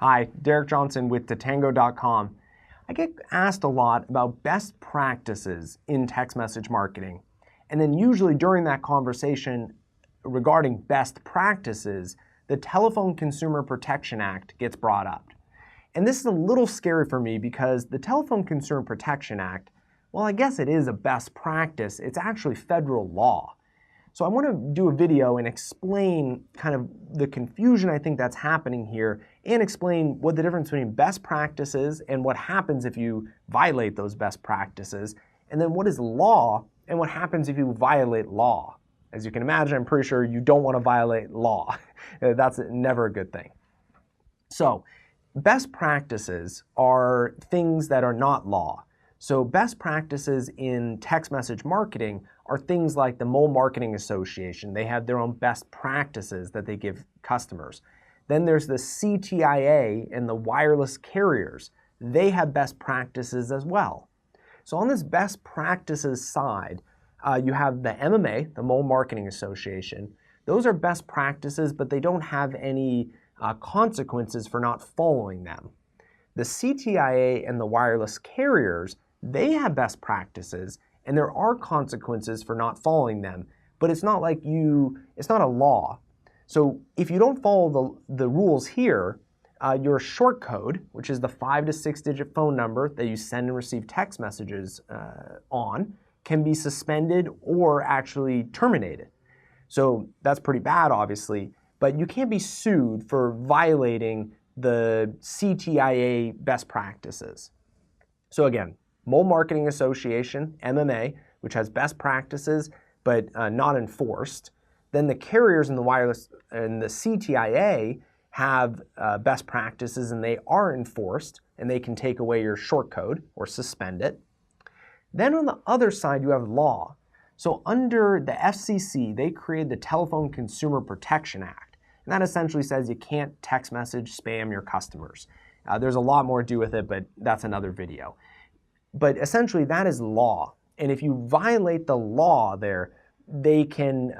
Hi, Derek Johnson with Tatango.com. I get asked a lot about best practices in text message marketing. And then usually during that conversation regarding best practices, the Telephone Consumer Protection Act gets brought up. And this is a little scary for me because the Telephone Consumer Protection Act, well, I guess it is a best practice. It's actually federal law. So I want to do a video and explain kind of the confusion I think that's happening here and explain what the difference between best practices and what happens if you violate those best practices, and then what is law and what happens if you violate law. As you can imagine, I'm pretty sure you don't want to violate law. That's never a good thing. So best practices are things that are not law. So best practices in text message marketing are things like the Mole Marketing Association. They have their own best practices that they give customers. Then there's the CTIA and the wireless carriers. They have best practices as well. So on this best practices side, you have the MMA, the Mole Marketing Association. Those are best practices, but they don't have any consequences for not following them. The CTIA and the wireless carriers, they have best practices, and there are consequences for not following them, but it's not like it's not a law. So if you don't follow the rules here, your short code, which is the 5 to 6 digit phone number that you send and receive text messages on, can be suspended or actually terminated. So that's pretty bad, obviously, but you can't be sued for violating the CTIA best practices. So again, Mole Marketing Association, MMA, which has best practices but not enforced. Then the carriers and the wireless and the CTIA have best practices and they are enforced and they can take away your short code or suspend it. Then on the other side, you have law. So under the FCC, they created the Telephone Consumer Protection Act. And that essentially says you can't text message spam your customers. There's a lot more to do with it, but that's another video. But essentially that is law. And if you violate the law there, they can,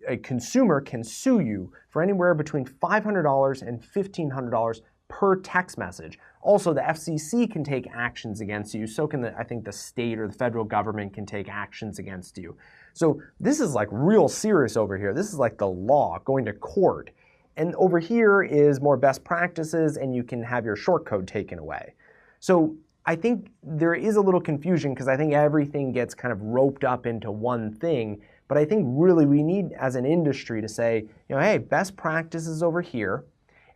a consumer can sue you for anywhere between $500 and $1,500 per text message. Also, the FCC can take actions against you. So can I think the state or the federal government can take actions against you. So this is like real serious over here. This is like the law going to court. And over here is more best practices and you can have your short code taken away. So I think there is a little confusion because I think everything gets kind of roped up into one thing. But I think really we need as an industry to say, hey, best practices over here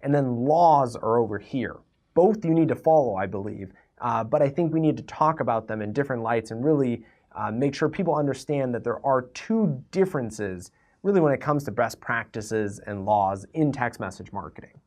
and then laws are over here. Both you need to follow, I believe. But I think we need to talk about them in different lights and really make sure people understand that there are two differences really when it comes to best practices and laws in text message marketing.